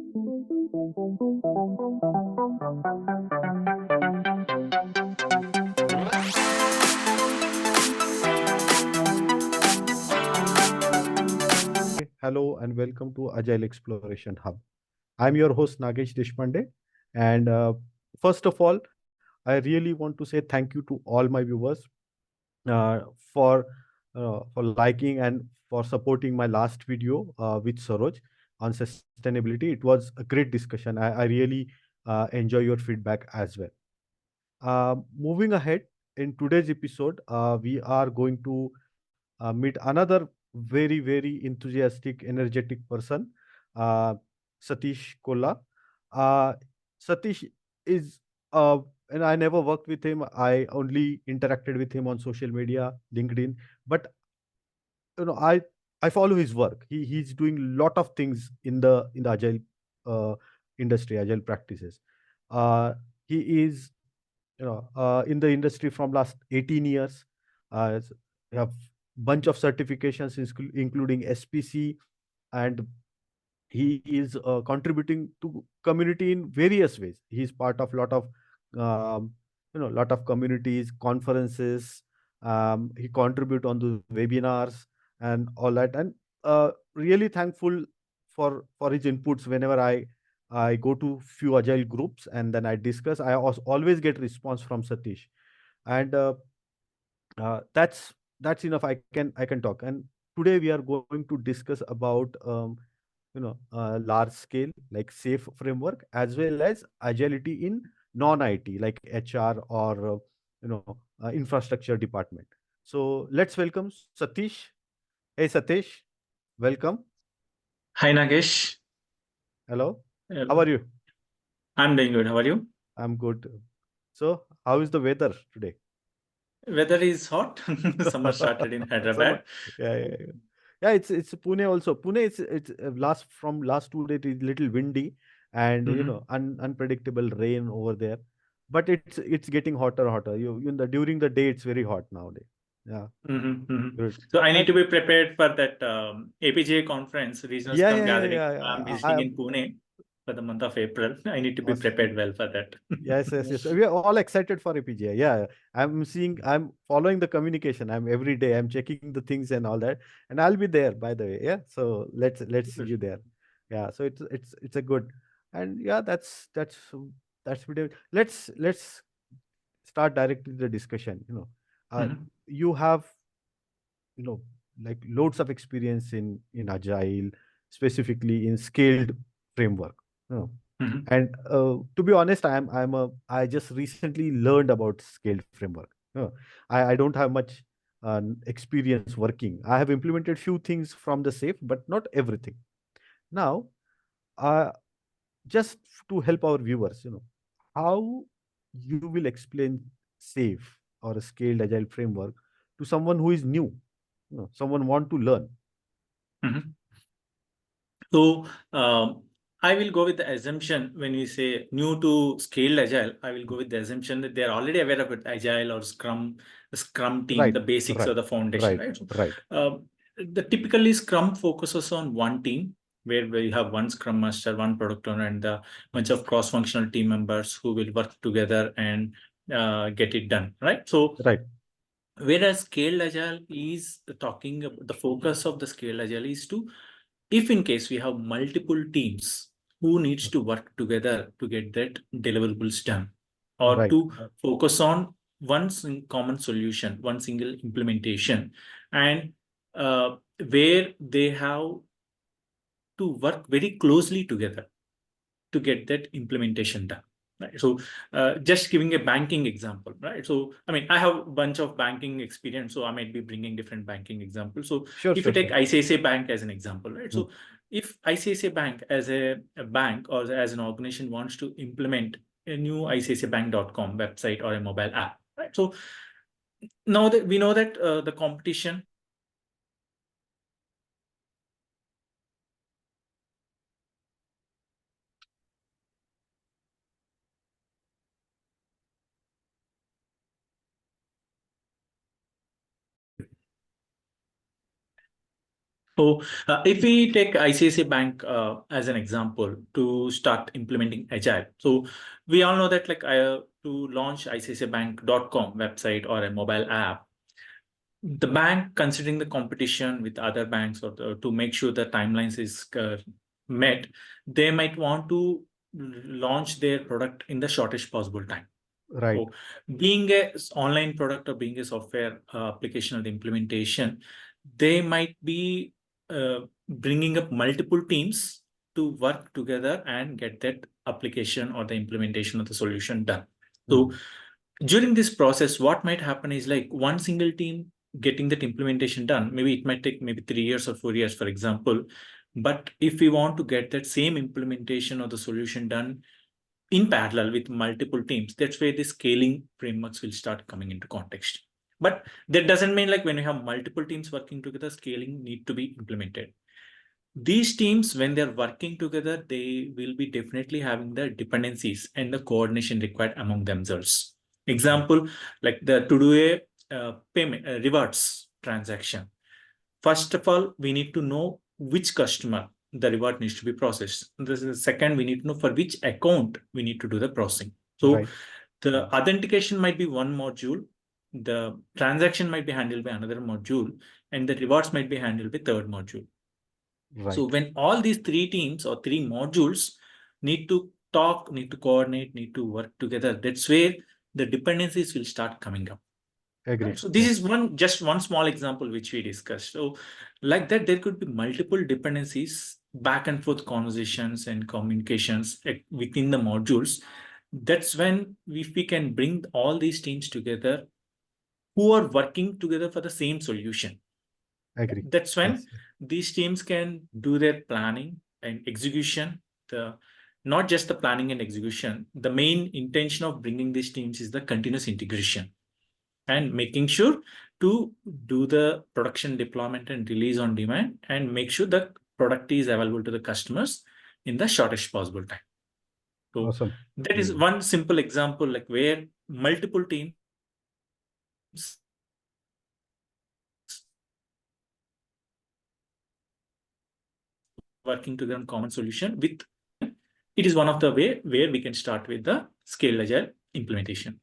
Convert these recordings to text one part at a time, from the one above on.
Hello and welcome to Agile Exploration Hub. I'm your host Nagesh Deshpande, and first of all, I really want to say thank you to all my viewers uh, for for liking and for supporting my last video with Saroj on sustainability. It was a great discussion. I really enjoy your feedback as well. Moving ahead, in today's episode, we are going to meet another very enthusiastic, energetic person, uh, Satish Kolla. Uh, Satish is, and I never worked with him. I only interacted with him on social media, LinkedIn. But I follow his work. He's doing a lot of things in the agile uh, industry, agile practices. Uh, he is in the industry from last 18 years. We have bunch of certifications including SPC, and he is contributing to community in various ways. He is part of um, lot of communities, conferences. He contribute on the webinars and all that, and really thankful for his inputs whenever I go to few agile groups and then I discuss. I always get response from Satish, and that's enough. I can talk. And today we are going to discuss about large scale like safe framework as well as agility in non-IT like HR or infrastructure department. So let's welcome Satish. Hey Satish, welcome. Hi Nagesh. Hello. How Uh, are you? I'm doing good. How are you? I'm good. So how is the weather today? Weather is hot. Summer started in Summer. Hyderabad. Yeah. Yeah, it's Pune also. Pune, it's last 2 days is little windy and Mm-hmm. unpredictable rain over there, but it's getting hotter. During the day it's very hot nowadays. Yeah, Mm-hmm. Mm-hmm. good. So I need to And be prepared for that APJ conference, Regional yeah, Scrum yeah, yeah, Gathering. yeah. I'm I visiting in Pune for the month of April. I need to be was prepared well for that. yes. We are all excited for APJ. Yeah, I'm following the communication. I'm every day. I'm checking the things and all that, and I'll be there. By the way, yeah. So let's see you there. Yeah. So it's a good, and yeah, that's video. Let's start directly the discussion. Mhm. You have you know like loads of experience in agile, specifically in scaled framework. You know, Mhm. and to be honest, I just recently learned about scaled framework. I don't have much experience working. I have implemented few things from the safe, but not everything. Now, uh, just to help our viewers, how you will explain safe or a scaled agile framework to someone who is new, someone want to learn. Mhm. So I will go with the assumption when we say new to scaled agile, I will go with the assumption that they're already aware of it, agile or Scrum, the Scrum team, Right, the basics or right, the foundation, right, right? So, right, the typically Scrum focuses on one team where we have one Scrum Master, one product owner, and a bunch of cross-functional team members who will work together and get it done, right? So right, whereas scaled agile is talking about the focus of the scaled agile is to, if in case we have multiple teams who needs to work together to get that deliverables done, or right, to focus on one common solution, one single implementation, and where they have to work very closely together to get that implementation done. Right. So just giving a banking example, right? So, I mean, I have a bunch of banking experience, so I might be bringing different banking examples. So sure, if you sure, take sure. ICICI Bank as an example, right? Mm. So if ICICI Bank as a bank or as an organization wants to implement a new ICICIbank.com website or a mobile app, right? So now that we know that the competition So if we take ICICI Bank as an example to start implementing Agile, so we all know that like to launch ICICIBank.com website or a mobile app, the bank considering the competition with other banks or to make sure the timelines is met, they might want to launch their product in the shortest possible time. Right. So being a online product or being a software application or the implementation, they might be bringing up multiple teams to work together and get that application or the implementation of the solution done. So during this process, what might happen is like one single team getting that implementation done. Maybe it might take maybe 3 years or 4 years, for example. But if we want to get that same implementation or the solution done in parallel with multiple teams, that's where the scaling frameworks will start coming into context. But that doesn't mean like when you have multiple teams working together, scaling need to be implemented. These teams, when they're working together, they will be definitely having the dependencies and the coordination required among themselves. Example, like to do a payment rewards transaction. First of all, we need to know which customer the reward needs to be processed. This is second, we need to know for which account we need to do the processing. So Right. the authentication might be one module, the transaction might be handled by another module, and the rewards might be handled by third module. So Right. when all these three teams or three modules need to talk, need to coordinate, need to work together, that's where the dependencies will start coming up. Right. Agreed. So this Yeah. is just one small example which we discussed. So like that, there could be multiple dependencies, back and forth conversations and communications within the modules. That's when if we can bring all these teams together who are working together for the same solution. Agree. That's when Yes. these teams can do their planning and execution. The not just the planning and execution. The main intention of bringing these teams is the continuous integration and making sure to do the production deployment and release on demand and make sure the product is available to the customers in the shortest possible time. So Awesome. that is one simple example, like where multiple teams working together on common solution with it is one of the way where we can start with the scale agile implementation.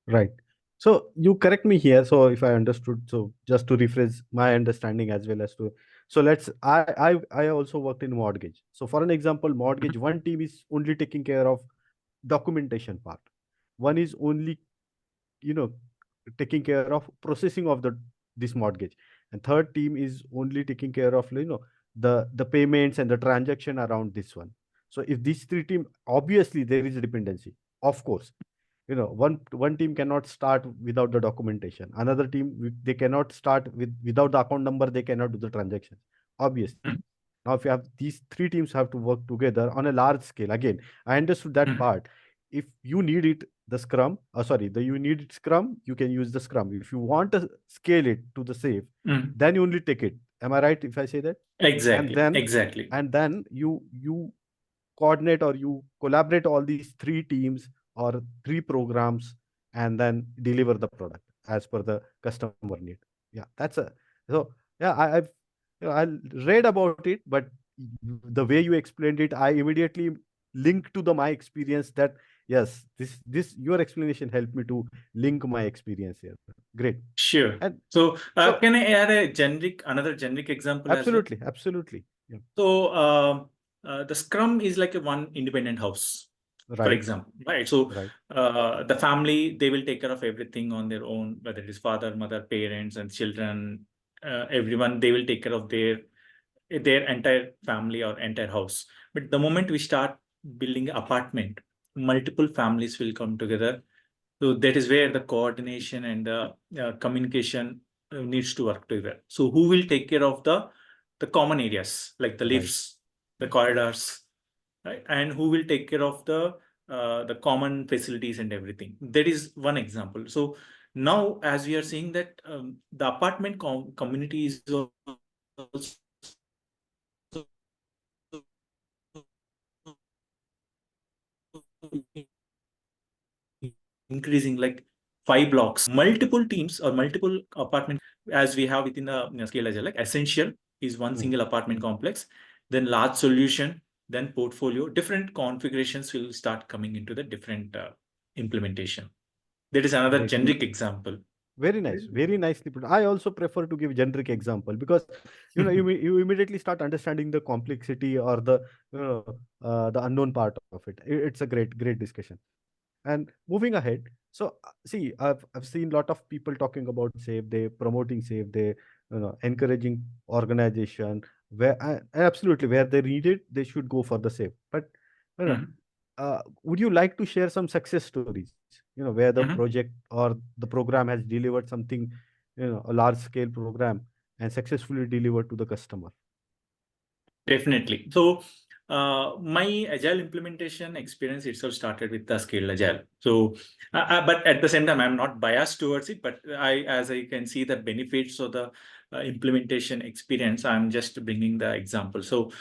Right. So you correct me here. So if I understood, so just to rephrase my understanding as well as to, so let's I also worked in mortgage. So for an example, mortgage, one team is only taking care of documentation part. One is only, you know, taking care of processing of the this mortgage, and third team is only taking care of, you know, the payments and the transaction around this one. So if these three team, obviously there is a dependency, of course, you know, one team cannot start without the documentation, another team they cannot start without the account number, they cannot do the transactions, obviously. Mm, Now if you have these three teams have to work together on a large scale, again, I understood that mm, part. If you need it, the scrum, sorry, the you need scrum, you can use the scrum. If you want to scale it to the safe, mm. then you only take it. Am I right if I say that? And Exactly, then exactly. you coordinate or you collaborate all these three teams or three programs, and then deliver the product as per the customer need. Yeah, that's a, so yeah, I've, you know, I read about it, but the way you explained it, I immediately linked to the my experience that yes, this your explanation helped me to link my experience here. Great. Sure. And So so can I add another generic example as well? absolutely, absolutely. Yeah. So the Scrum is like a one independent house, for Right. example, right? So Right. the family, they will take care of everything on their own, whether it is father, mother, parents, and children, everyone, they will take care of their entire family or entire house. But the moment we start building an apartment, multiple families will come together. So that is where the coordination and the communication needs to work together. So who will take care of the common areas like the Right. lifts, the corridors, right? And who will take care of the common facilities and everything. That is one example. So now, as we are seeing that the apartment community is also increasing, like 5 blocks, multiple teams or multiple apartments as we have within the scale agile, like essential is one single apartment complex, then large solution, then portfolio. Different configurations will start coming into the different implementation. That is another generic example. Very nice, very nicely put. I also prefer to give generic example because you immediately start understanding the complexity or the the unknown part of it. It's a great discussion. And moving ahead, so see, I've seen a lot of people talking about Save, they promoting Save, they encouraging organization where absolutely where they need it, they should go for the Save. But you know, would you like to share some success stories? Where the project or the program has delivered something, a large scale program and successfully delivered to the customer. Definitely. So my Agile implementation experience itself started with the Scaled Agile. So, but at the same time, I'm not biased towards it, but as I can see the benefits of the implementation experience, I'm just bringing the example. So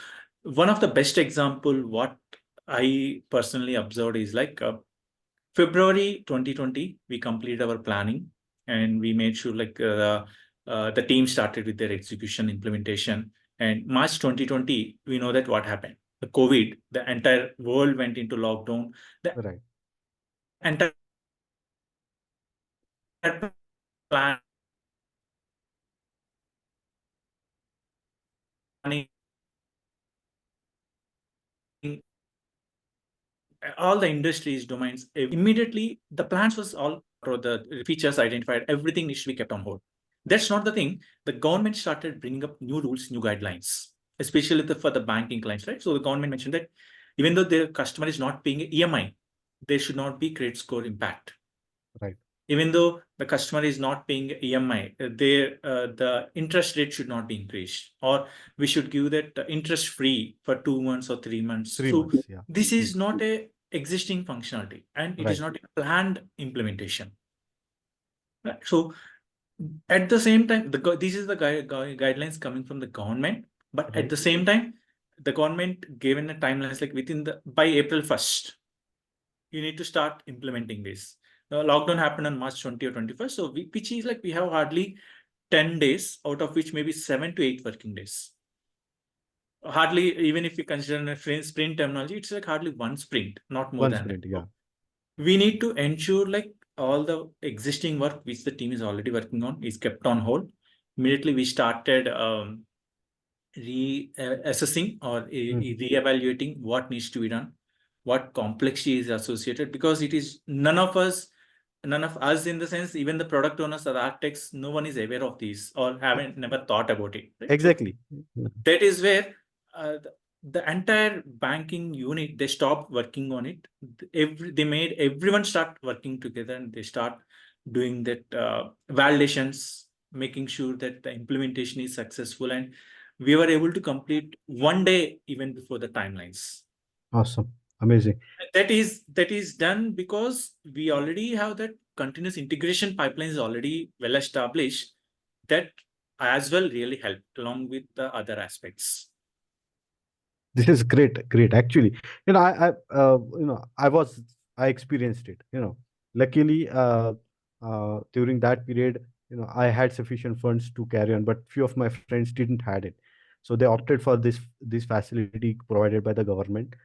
one of the best example, what I personally observed is like February 2020, we completed our planning and we made sure like the team started with their execution implementation. And March 2020, we know that what happened. The COVID, the entire world went into lockdown. The Right. entire planning all the industries, domains, immediately the plans was all, or the features identified, everything needs to be kept on hold. That's not the thing. The government started bringing up new rules, new guidelines, especially for the banking clients, right? So the government mentioned that even though the customer is not paying EMI, there should not be credit score impact. Right. Even though the customer is not paying EMI, the interest rate should not be increased, or we should give that interest free for 2 months or 3 months. So Yeah. this is not a existing functionality, and it is not a planned implementation. Right? So at the same time, this is the guidelines coming from the government, but at the same time, the government given a timelines like by April 1st, you need to start implementing this. The lockdown happened on March 20 or 21st. So which is like we have hardly 10 days, out of which maybe 7 to 8 working days. Hardly, even if you consider a sprint terminology, it's like hardly one sprint, not more than that. Yeah. We need to ensure like all the existing work which the team is already working on is kept on hold. Immediately we started reassessing or re-evaluating what needs to be done, what complexity is associated, because it is none of us in the sense, even the product owners or architects, no one is aware of these or never thought about it. Right? Exactly. So that is where the entire banking unit, they stopped working on it. They made everyone start working together, and they start doing that validations, making sure that the implementation is successful, and we were able to complete one day even before the timelines. Awesome. Amazing. That is done because we already have that continuous integration pipeline is already well established. That as well really helped along with the other aspects. This is great. Actually, I experienced it. Luckily, during that period, I had sufficient funds to carry on, but few of my friends didn't had it, so they opted for this facility provided by the government,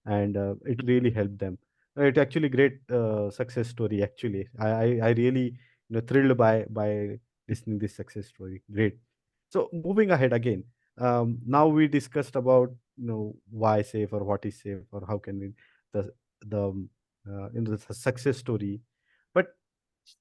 and it really helped them. It actually great success story. Actually, I really thrilled by listening this success story. Great. So moving ahead again, now we discussed about why safe or what is safe or how can we the success story. But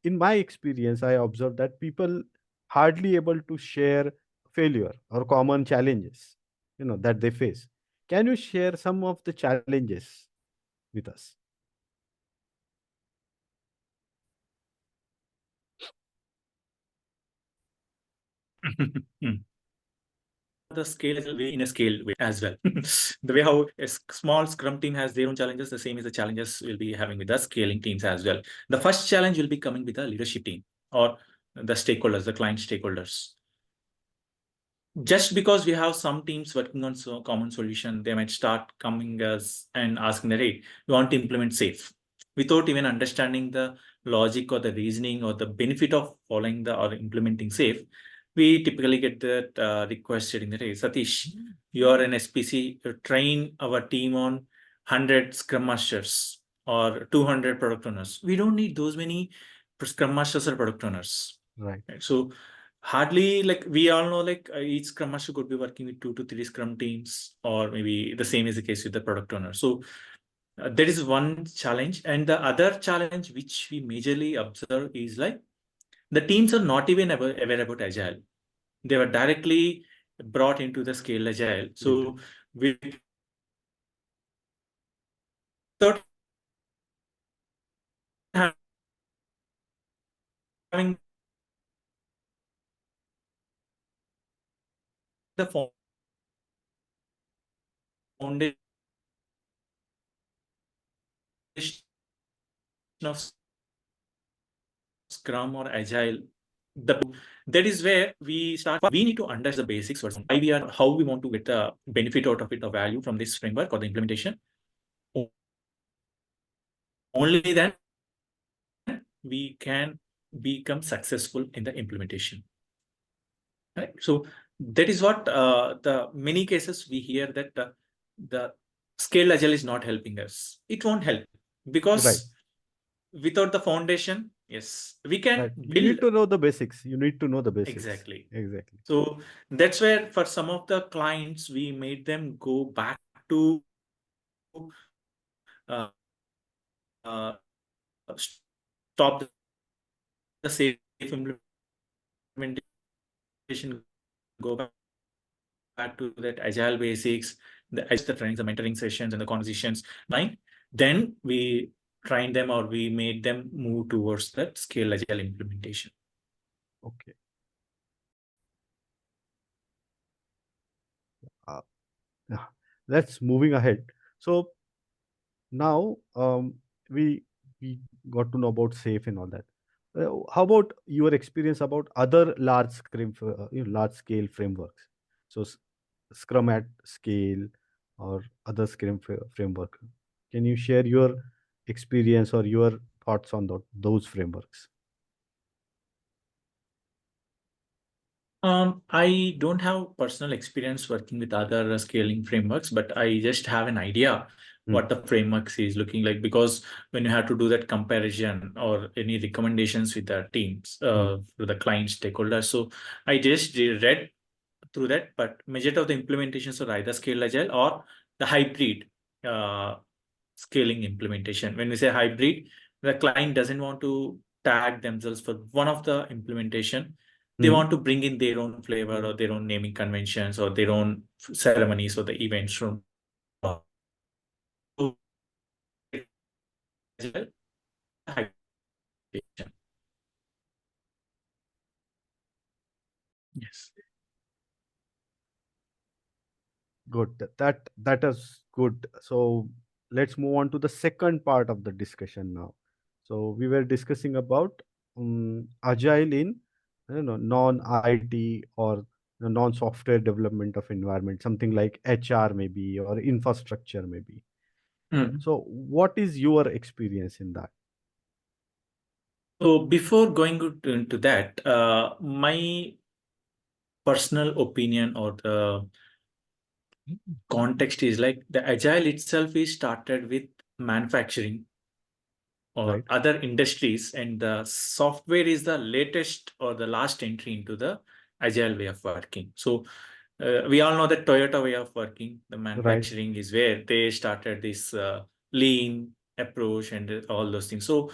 in my experience, I observed that people hardly able to share failure or common challenges that they face. Can you share some of the challenges with us? The scale in a scale way as well. The way how a small Scrum team has their own challenges, the same as the challenges we'll be having with the scaling teams as well. The first challenge will be coming with the leadership team or the stakeholders, the client stakeholders. Just because we have some teams working on so common solution, they might start coming us and asking that, hey, we want to implement safe, without even understanding the logic or the reasoning or the benefit of following or implementing safe. we typically get that request stating that, hey, Satish, you are an SPC, train our team on 100 Scrum Masters or 200 product owners. We don't need those many Scrum Masters or product owners. Right. So hardly, like, we all know, like, each Scrum Master could be working with 2 to 3 Scrum teams, or maybe the same is the case with the product owner. So that is one challenge. And the other challenge which we majorly observe is, like, the teams are not even aware about Agile. They were directly brought into the scale Agile. So without having the foundation of Scrum or Agile, that is where we start. We need to understand the basics, why we are, how we want to get the benefit out of it, the value from this framework or the implementation. Only then we can become successful in the implementation. Right? So that is what the many cases we hear that the scaled Agile is not helping us. It won't help because without the foundation, yes, we can You build. need to know the basics. You need to know the basics. Exactly. Exactly. So that's where for some of the clients, we made them go back to uh, uh, stop the safe implementation, go back to that Agile basics, the trainings, the mentoring sessions, and the conversations. Right? Then we trained them, or we made them move towards that scale Agile implementation. Okay. Let's moving ahead. So now we got to know about safe and all that. How about your experience about other large scale frameworks? So Scrum at scale or other framework. Can you share your experience or your thoughts on those frameworks? I don't have personal experience working with other scaling frameworks, but I just have an idea what the frameworks is looking like, because when you have to do that comparison or any recommendations with the teams, to the client stakeholders. So I just read through that, but majority of the implementations are either scale agile or the hybrid uh, scaling implementation. When we say hybrid, the client doesn't want to tag themselves for one of the implementation. They want to bring in their own flavor or their own naming conventions or their own ceremonies or the events from yes. Good. That is good. So let's move on to the second part of the discussion now. So we were discussing about agile in non-IT or non-software development of environment, something like HR maybe or infrastructure maybe. So what is your experience in that? So before going into that, my personal opinion or the context is, like, the agile itself is started with manufacturing or other industries, and the software is the latest or the last entry into the agile way of working. So we all know that Toyota way of working, the manufacturing is where they started this lean approach and all those things. So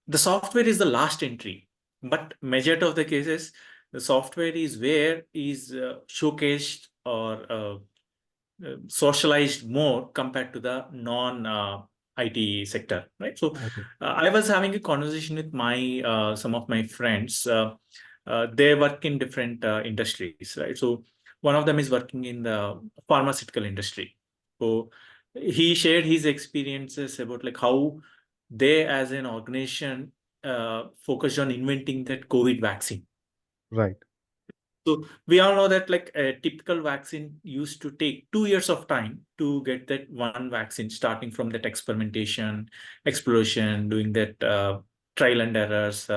the software is the last entry, but majority of the cases, the software is where is showcased or socialized more compared to the non IT sector, right? So I was having a conversation with my some of my friends. They work in different industries, right? So one of them is working in the pharmaceutical industry. So he shared his experiences about, like, how they as an organization focused on inventing that COVID vaccine. Right. So we all know that, like, a typical vaccine used to take 2 years of time to get that one vaccine, starting from that experimentation, exploration, doing that trial and errors,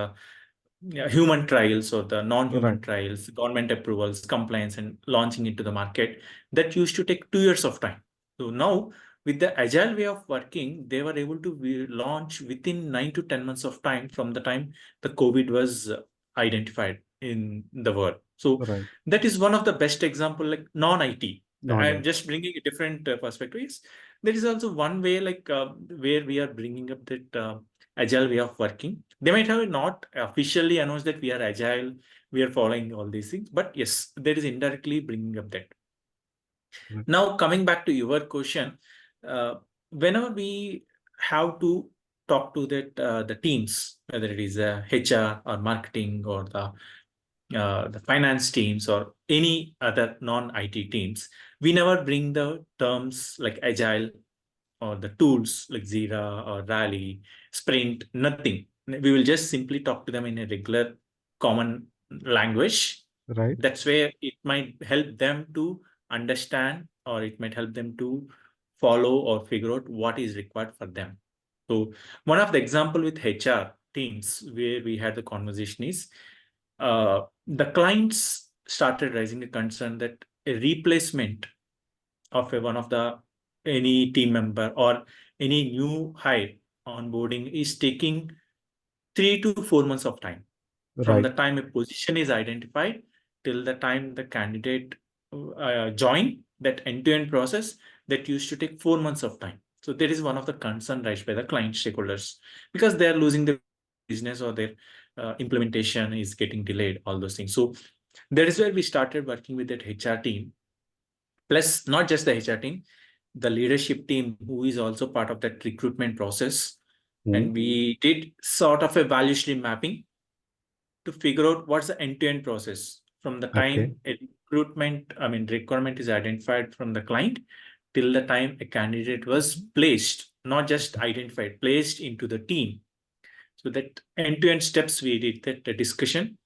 human trials or the non-human Right. trials, government approvals, compliance, and launching into the market, that used to take 2 years of time. So now, with the agile way of working, they were able to launch within 9 to 10 months of time from the time the COVID was identified in the world. So Right. that is one of the best example, like non-IT. I'm Non-IT. just bringing a different perspective. Yes, there is also one way, like where we are bringing up that agile way of working. They might have not officially announced that we are agile, we are following all these things, but yes, there is indirectly bringing up that. Right. Now, coming back to your question, whenever we have to talk to that the teams, whether it is HR or marketing or the finance teams or any other non-IT teams, we never bring the terms like agile or the tools like Jira or Rally, Sprint, nothing. We will just simply talk to them in a regular common language. Right. That's where it might help them to understand, or it might help them to follow or figure out what is required for them. So one of the example with HR teams where we had the conversation is the clients started raising a concern that a replacement of one of the any team member or any new hire onboarding is taking 3 to 4 months of time from the Right. time a position is identified till the time the candidate join that end-to-end process. That used to take 4 months of time. So that is one of the concern raised by the client stakeholders, because they are losing their business or their implementation is getting delayed, all those things. So that is where we started working with that HR team, plus not just the HR team, the leadership team who is also part of that recruitment process. Hmm. And we did sort of a value stream mapping to figure out what's the end-to-end process from the Okay. time a requirement is identified from the client till the time a candidate was placed, not just identified, placed into the team. So that end-to-end steps we did that the discussion,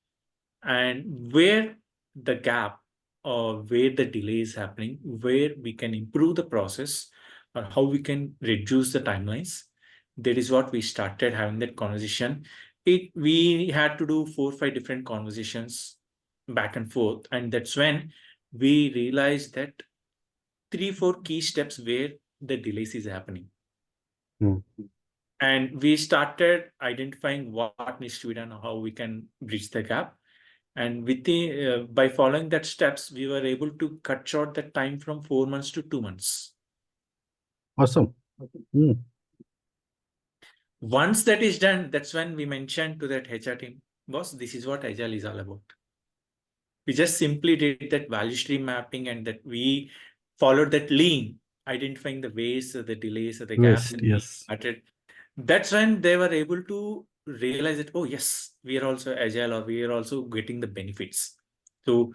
and where the gap or where the delay is happening, where we can improve the process or how we can reduce the timelines. That is what we started having that conversation. We had to do 4 or 5 different conversations back and forth, and that's when we realized that 3 or 4 key steps where the delays is happening. Hmm. And we started identifying what needs to be done, how we can bridge the gap. And by following that steps, we were able to cut short the time from 4 months to 2 months. Awesome. Hmm. Once that is done, that's when we mentioned to that HR team, boss, this is what Agile is all about. We just simply did that value stream mapping, and that we followed that lean, identifying the ways, the delays, the gaps, Waste. and we Yes. started. That's when they were able to realize that, oh yes, we are also agile, or we are also getting the benefits. So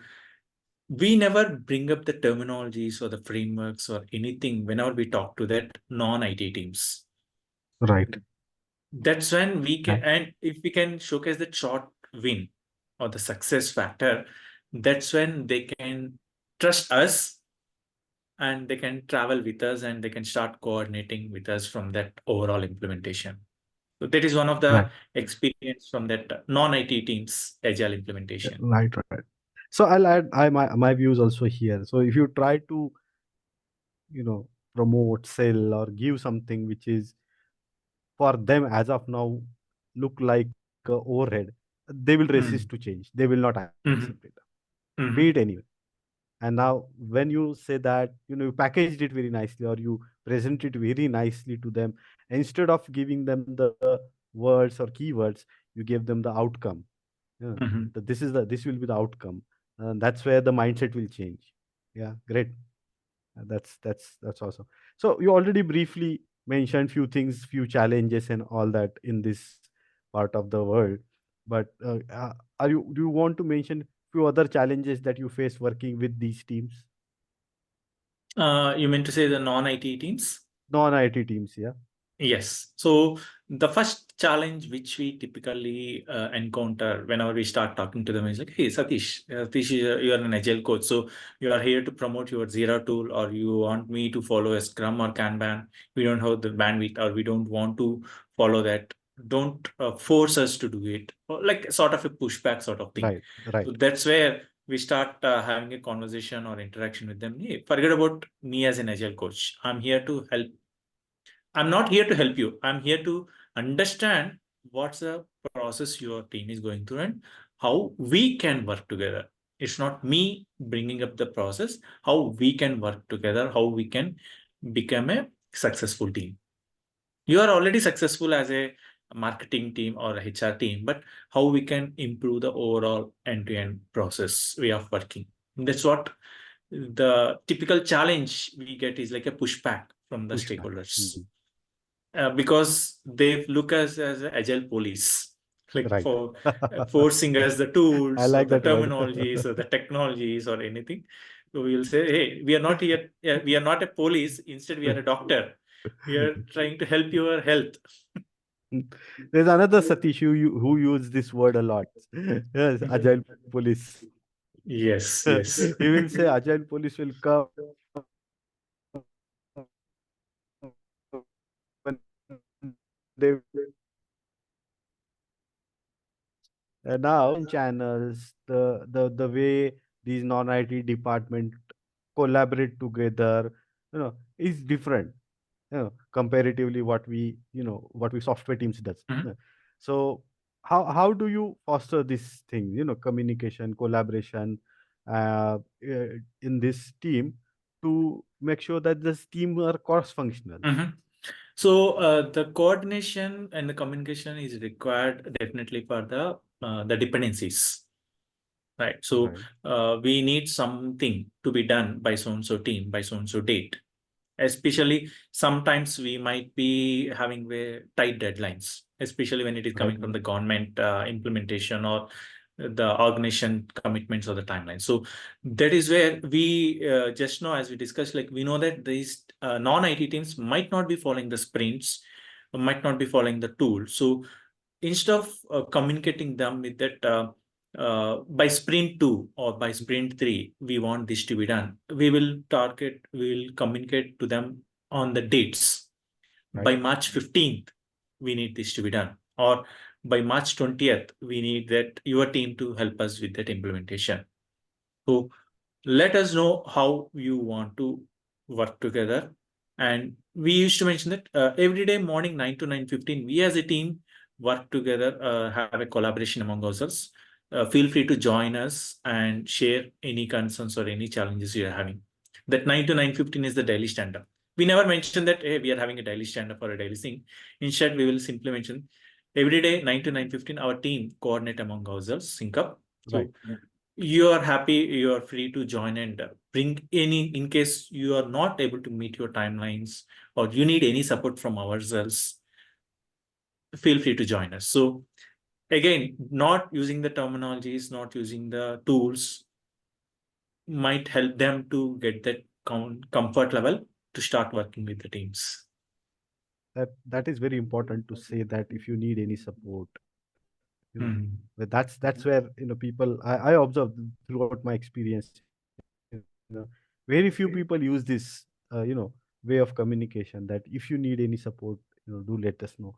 we never bring up the terminologies or the frameworks or anything whenever we talk to that non-IT teams. Right. That's when we can, Right. and if we can showcase the short win or the success factor, that's when they can trust us and they can travel with us and they can start coordinating with us from that overall implementation. So that is one of the Right. experience from that non-IT teams agile implementation. Right. Right. So I'll add my views also here. So if you try to, promote, sell, or give something which is for them as of now look like overhead, they will resist to Mm. change. They will not accept it, Mhm. be it Mhm. anyway. And now when you say that, you packaged it very nicely, or you present it very nicely to them, instead of giving them the words or keywords, you give them the outcome. Yeah, Mhm. that this will be the outcome, and that's where the mindset will change. Yeah, great. That's awesome. So you already briefly mentioned few things, few challenges, and all that in this part of the world. But do you want to mention few other challenges that you face working with these teams, You meant to say the non-IT teams? non-IT teams? Yeah. Yes. So the first challenge which we typically encounter whenever we start talking to them is like, hey, Satish, you are an agile coach. So you are here to promote your Jira tool, or you want me to follow a Scrum or Kanban. We don't have the bandwidth, or we don't want to follow that. don't force us to do it, or like sort of a pushback sort of thing. Right. Right. So that's where we start having a conversation or interaction with them. Hey, forget about me as an agile coach. I'm here to help. I'm not here to help you. I'm here to understand what's the process your team is going through and how we can work together. It's not me bringing up the process, how we can work together, how we can become a successful team. You are already successful as a marketing team or a HR team, but how we can improve the overall end-to-end process way of working. That's what the typical challenge we get is like a pushback from the Pushback. stakeholders, because they look us as a agile police, like Right. for forcing us the I tools or like the that word. terminologies or the technologies or anything. So we will say, hey, we are not here, we are not a police. Instead, we are a doctor. We are trying to help your health. There's another Satish who use this word a lot. Yes, agile police. Yes, He yes. will say agile police will come and they now channels the way these non-IT department collaborate together, is different, comparatively what we what we software teams does. Mhm, So how do you foster this thing, communication, collaboration, in this team, to make sure that this team are cross functional? mhm. So the coordination and the communication is required definitely for the dependencies, right? So Right. we need something to be done by so and so team by so and so date. Especially sometimes we might be having very tight deadlines, especially when it is Right. coming from the government implementation or the organization commitments or the timeline. So that is where we just know, as we discussed, like we know that these non-IT teams might not be following the sprints, might not be following the tool. So instead of communicating them with that by sprint 2 or by sprint 3 we want this to be done, we will communicate to them on the dates. By Right. March 15th we need this to be done, or by March 20th we need that your team to help us with that implementation. So let us know how you want to work together. And we used to mention that every day morning 9 to 9:15, we as a team work together, have a collaboration among ourselves. Feel free to join us and share any concerns or any challenges you are having. That 9 to 9:15 is the daily stand-up. We never mention that, hey, we are having a daily stand-up or a daily thing. Instead, we will simply mention every day 9 to 9:15, our team coordinate among ourselves, sync up. Right. So you are happy, you are free to join and bring any, in case you are not able to meet your timelines or you need any support from ourselves, feel free to join us. So again, not using the terminologies, not using the tools might help them to get that comfort level to start working with the teams. That is very important to say, that if you need any support, Mhm. but that's where, people, I observe throughout my experience, very few people use this way of communication, that if you need any support, do let us know.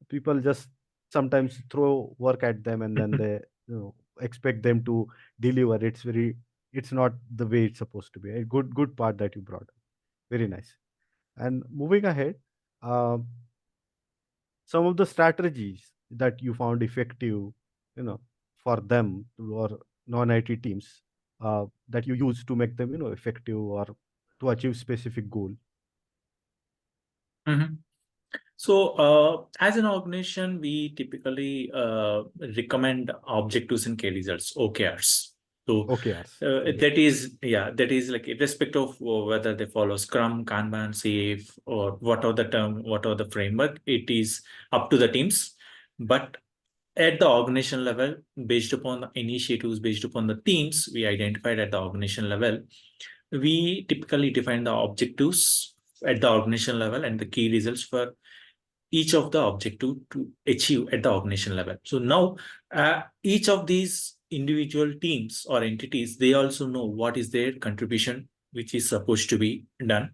People just sometimes throw work at them, and then they expect them to deliver. It's not the way it's supposed to be. A good part that you brought up. Very nice. And moving ahead, um, some of the strategies that you found effective, for them or non-IT teams, that you use to make them, effective, or to achieve specific goal. Mhm. So, as an organization, we typically recommend objectives and key results, OKRs. So, OKRs. Okay. that is like irrespective of whether they follow Scrum, Kanban, Safe, or what are the framework, it is up to the teams. But at the organization level, based upon the initiatives, based upon the themes we identified at the organization level, we typically define the objectives at the organization level and the key results for each of the objective to achieve at the organization level. So now each of these individual teams or entities, they also know what is their contribution, which is supposed to be done,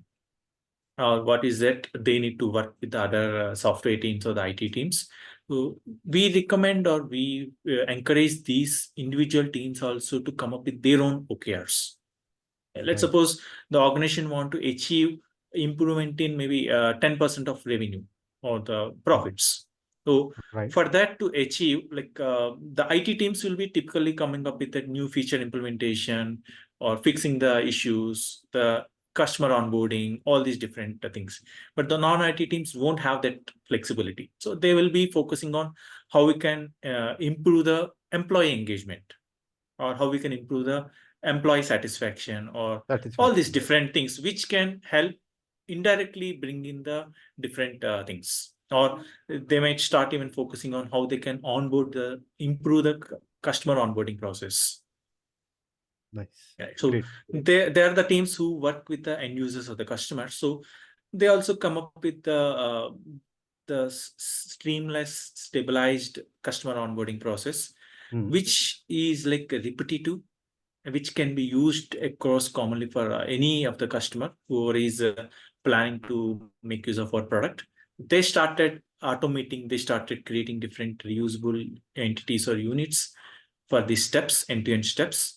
or what is that they need to work with the other software teams or the IT teams we recommend or we encourage these individual teams also to come up with their own OKRs. Let's Right. suppose the organization want to achieve improvement in maybe 10% of revenue or the profits. So Right. for that to achieve, like the IT teams will be typically coming up with a new feature implementation or fixing the issues, the customer onboarding, all these different things. But the non-IT teams won't have that flexibility. So they will be focusing on how we can improve the employee engagement, or how we can improve the employee satisfaction, or all these Satisfaction. different things which can help indirectly bring in the different things. Or they might start even focusing on how they can improve the customer onboarding process. Nice. Right. So Great. they are the teams who work with the end users of the customer. So they also come up with the streamless, stabilized customer onboarding process, Hmm. which is like repetitive, which can be used across commonly for any of the customer who is planning to make use of our product. They started automating, they started creating different reusable entities or units for these steps, end-to-end steps.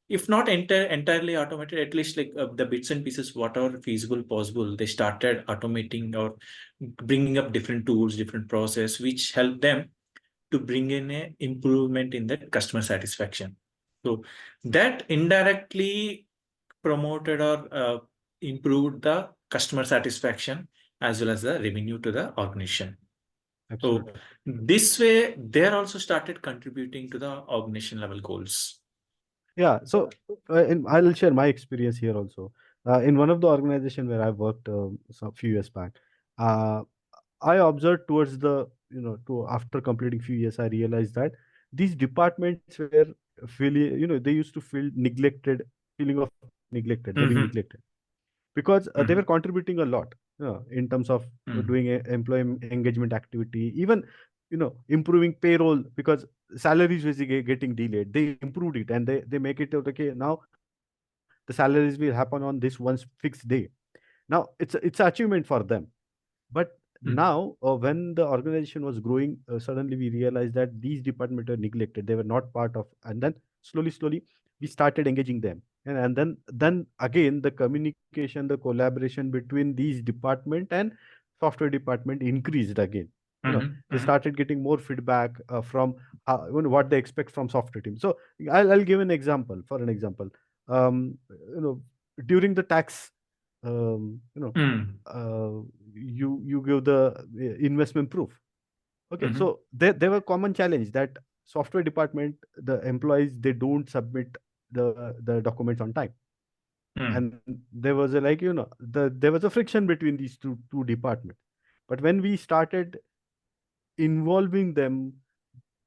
If not entirely automated, at least like the bits and pieces, what are feasible, possible, they started automating or bringing up different tools, different process, which help them to bring in a improvement in that customer satisfaction. So that indirectly promoted or improved the customer satisfaction as well as the revenue to the organization. So Absolutely. this way, they are also started contributing to the organization level goals. Yeah. So, I'll share my experience here also. In one of the organization where I worked some few years back, uh, I observed towards the, to after completing few years, I realized that these departments were feeling, they used to feel neglected, feeling of neglected, they're being Mm-hmm. neglected because they were Mm-hmm. contributing a lot, in terms of doing employee engagement activity, even, improving payroll, because salaries was getting delayed. They improved it and they make it okay. Now the salaries will happen on this one fixed day. Now it's an achievement for them. But Mm-hmm. now, when the organization was growing, suddenly we realized that these departments were neglected. They were not part of, and then slowly, we started engaging them, and then again the communication, the collaboration between these department and software department increased again. They Mm-hmm. started getting more feedback from what they expect from software team. So I'll give an example. For an example, during the tax, Mm-hmm. you give the investment proof. Okay, Mm-hmm. so there were common challenge that software department, the employees, they don't submit the documents on time. And there was a, like, there was a friction between these two departments. But when we started involving them,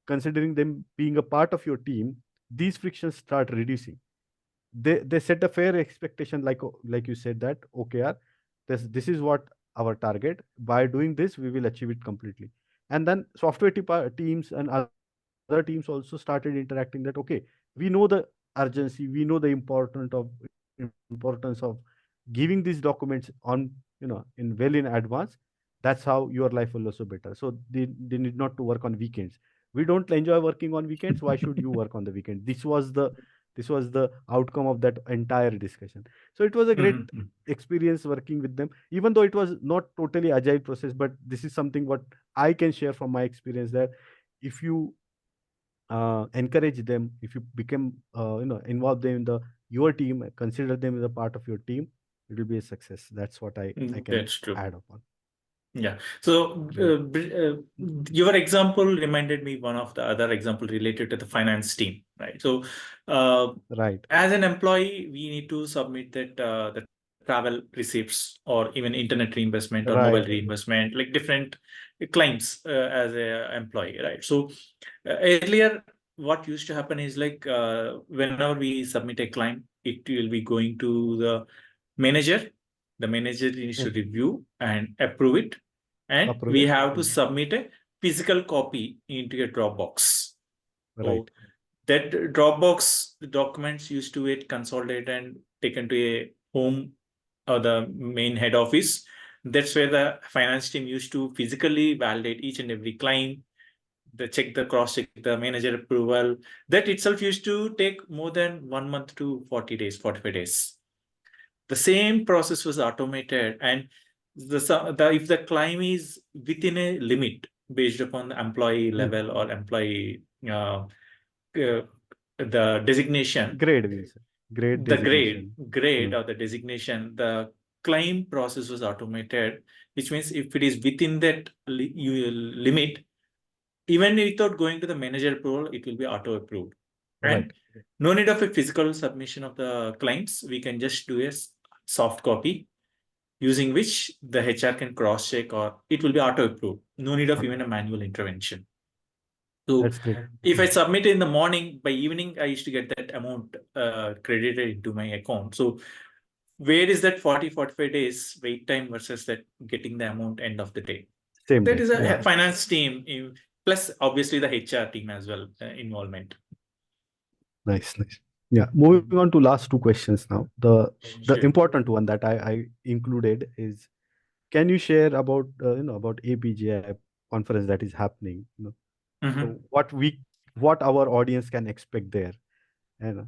considering them being a part of your team, these frictions start reducing. They set a fair expectation, like you said, that OKR, this is what our target. By doing this, we will achieve it completely. And then software teams and other teams also started interacting that, okay, we know the urgency, we know the importance of giving these documents on, in well in advance. That's how your life will also better. So they need not to work on weekends. We don't enjoy working on weekends. Why should you work on the weekend? This was the outcome of that entire discussion. So it was a great Mm-hmm. experience working with them, even though it was not totally agile process. But this is something what I can share from my experience, that if you encourage them, if you become involve them in your team, consider them as a part of your team, it will be a success. That's what I can That's true. add upon. Yeah. So Great. your example reminded me one of the other example related to the finance team, right? So uh, Right. as an employee, we need to submit that the travel receipts or even internet reinvestment or mobile Right. reinvestment, like different claims as a employee, right? So earlier, what used to happen is like whenever we submit a claim, it will be going to the manager. The manager needs to Mhm. review and approve it, and Approve we it. have to Mhm. submit a physical copy into a Dropbox. So Right. that Dropbox documents used to get consolidated and taken to a home or the main head office. That's where the finance team used to physically validate each and every claim, cross-check the manager approval. That itself used to take more than 1 month to 40 days, 45 days. The same process was automated, and if the climb is within a limit based upon the employee level or employee the designation, Grade, we'll say. Grade the grade designation. or the designation, the claim process was automated, which means if it is within that limit, even without going to the manager approval, it will be auto approved. And Right. no need of a physical submission of the claims. We can just do a soft copy, using which the HR can cross check, or it will be auto approved. No need of even a manual intervention. So That's great. if I submit in the morning, by evening, I used to get that amount credited into my account. So where is that 40-45 days wait time versus that getting the amount end of the day? Same That day. is a Yeah. finance team, plus obviously the HR team as well, involvement. Nice, nice. Yeah. Moving on to last two questions now. The Sure. important one that I included is, can you share about about APGI conference that is happening? So what our audience can expect there, and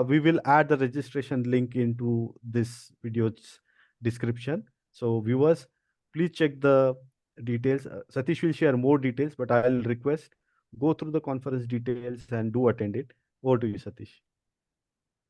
we will add the registration link into this video's description. So viewers, please check the details. Satish will share more details, but I'll request, go through the conference details and do attend it. Over to you, Satish.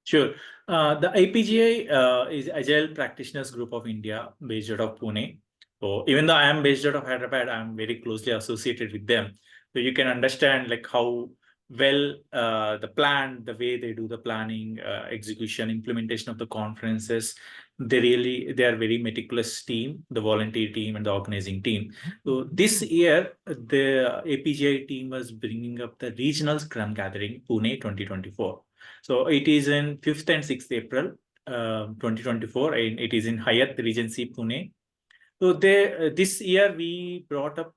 Sure. The APGI is Agile Practitioners Group of India, based out of Pune. So even though I am based out of Hyderabad, I'm very closely associated with them. So you can understand like how well the plan, the way they do the planning, execution, implementation of the conferences. They are very meticulous team, the volunteer team and the organizing team. So this year, the APGI team was bringing up the regional Scrum gathering, Pune 2024. So it is in 5th and 6th April 2024, and it is in Hyatt Regency, Pune. So this year we brought up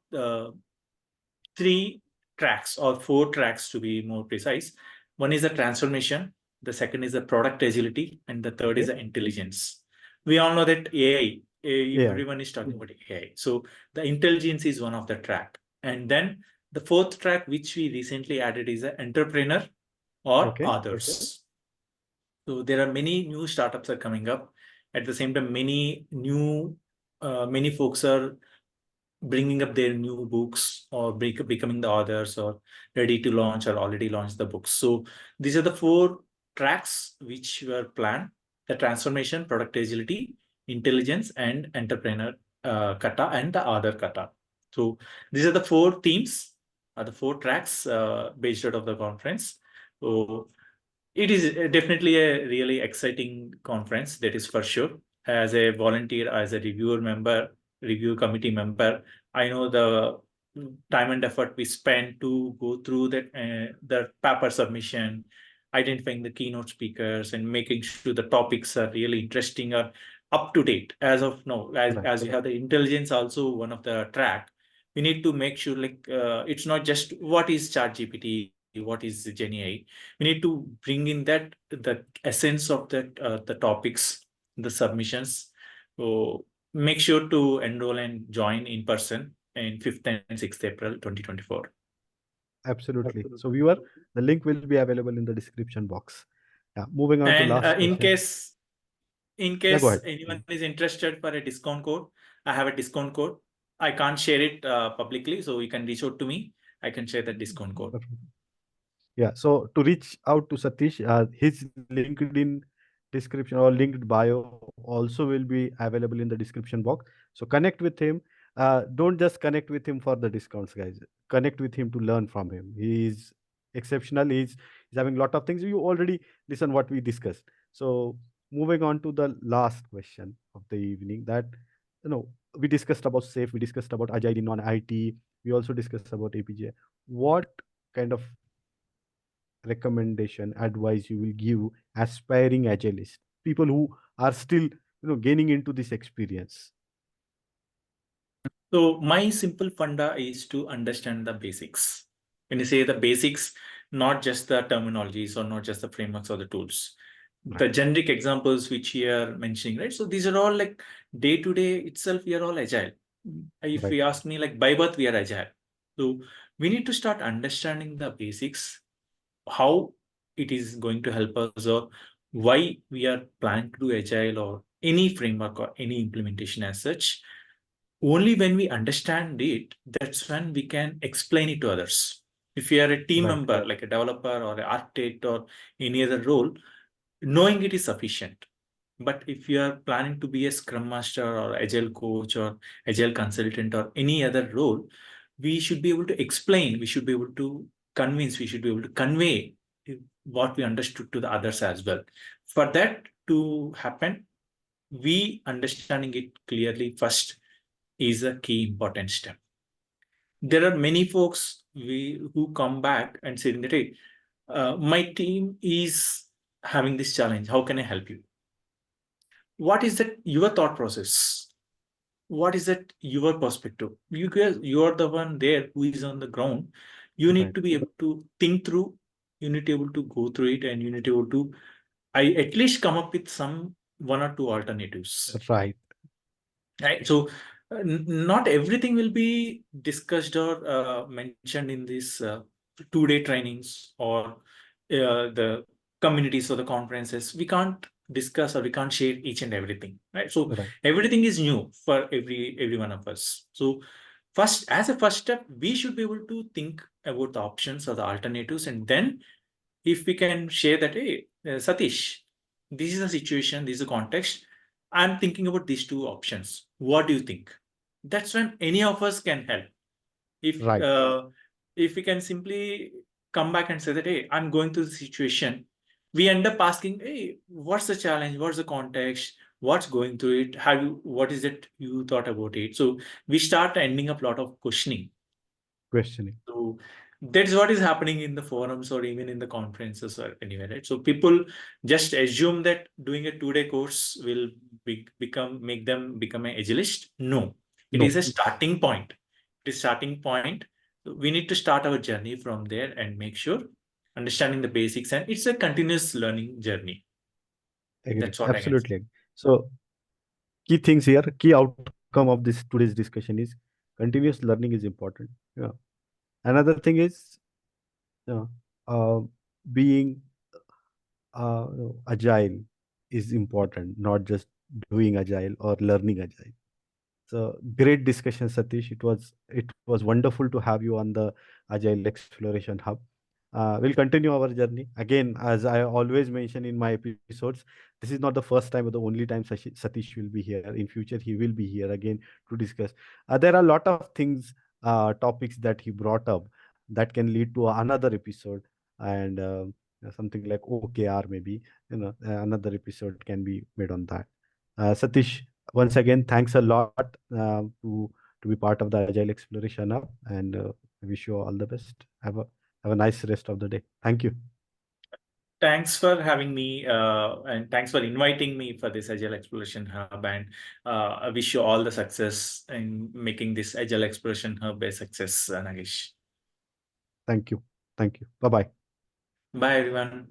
3 tracks, or 4 tracks to be more precise. One is the transformation, the second is the product agility, and the third is the intelligence. We all know that AI, everyone is talking about AI. So the intelligence is one of the track. And then the 4th track, which we recently added, is the entrepreneur or others. So there are many new startups are coming up. At the same time, many folks are bringing up their new books, or becoming the authors, or ready to launch, or already launched the books. So these are the 4 tracks which were planned: the transformation, product agility, intelligence, and entrepreneur kata, and the other kata. So these are the 4 themes, the 4 tracks based out of the conference. So it is definitely a really exciting conference, that is for sure. As a volunteer, as a review committee member, I know the time and effort we spend to go through the paper submission, identifying the keynote speakers, and making sure the topics are really interesting or up to date. As of now, as you have the intelligence, also one of the track, we need to make sure it's not just what is ChatGPT, what is GenAI. We need to bring in the essence of the topics, the submissions. So make sure to enroll and join in person in 5th and 6th April 2024. Absolutely. So viewer, the link will be available in the description box. Yeah. Moving on to And last in question. case anyone is interested for a discount code, I have a discount code. I can't share it publicly, so you can reach out to me. I can share the discount code. Yeah. So to reach out to Satish, his LinkedIn description or linked bio also will be available in the description box. So connect with him. Don't just connect with him for the discounts, guys. Connect with him to learn from him. He is exceptional. He's having a lot of things. You already listen what we discussed. So moving on to the last question of the evening, that we discussed about SAFE, we discussed about Agile in non-IT, we also discussed about APJ. What kind of recommendation, advice you will give aspiring agilists, people who are still gaining into this experience? So my simple funda is to understand the basics. When you say the basics, not just the terminologies, or not just the frameworks or the tools, the generic examples which you are mentioning, right? So these are all like day to day itself, we are all agile. If Right. you ask me, like by birth, we are agile. So we need to start understanding the basics, how it is going to help us, or why we are planning to do agile or any framework or any implementation as such. Only when we understand it, that's when we can explain it to others. If you are a team Right. member, like a developer or an architect or any other role, knowing it is sufficient. But if you are planning to be a scrum master or agile coach or agile consultant or any other role, we should be able to explain, we should be able to convince, we should be able to convey what we understood to the others as well. For that to happen, we understanding it clearly first is a key important step. There are many folks who come back and say that, hey, my team is having this challenge. How can I help you? What is that your thought process? What is that your perspective? You are the one there who is on the ground. You need Right. to be able to think through. You need to be able to go through it, and you need to be able to, I at least come up with some one or two alternatives. Right. Right. So not everything will be discussed or mentioned in these 2-day trainings or the communities or the conferences. We can't discuss or we can't share each and everything. Right. So Right. everything is new for every one of us. So first, as a first step, we should be able to think about the options or the alternatives, and then if we can share that, hey, Satish, this is the situation, this is the context. I'm thinking about these two options. What do you think? That's when any of us can help. If Right. if we can simply come back and say that, hey, I'm going through the situation, we end up asking, hey, what's the challenge? What's the context? What's going through it? Have you? What is it you thought about it? So we start ending up a lot of questioning. Questioning. So that's what is happening in the forums or even in the conferences or anywhere, right? So people just assume that doing a 2-day course will make them become an agilist. No, it is No. a starting point. It is starting point. So we need to start our journey from there and make sure understanding the basics, and it's a continuous learning journey. Agree. That's what I can say. Absolutely. So key things here, key outcome of this today's discussion is continuous learning is important. Yeah. Another thing is uh, uh, being agile is important, not just doing agile or learning agile. So great discussion, Satish. It was wonderful to have you on the Agile Exploration Hub. We'll continue our journey again. As I always mention in my episodes, this is not the first time or the only time Satish will be here. In future, he will be here again to discuss. There are a lot of things, topics that he brought up that can lead to another episode, and something like OKR maybe. Another episode can be made on that. Satish, once again, thanks a lot to be part of the Agile Exploration Hub, and I wish you all the best. Have a nice rest of the day. Thank you. Thanks for having me, and thanks for inviting me for this Agile Exploration Hub. And I wish you all the success in making this Agile Exploration Hub a success, Nagesh. Thank you. Thank you. Bye bye. Bye, everyone.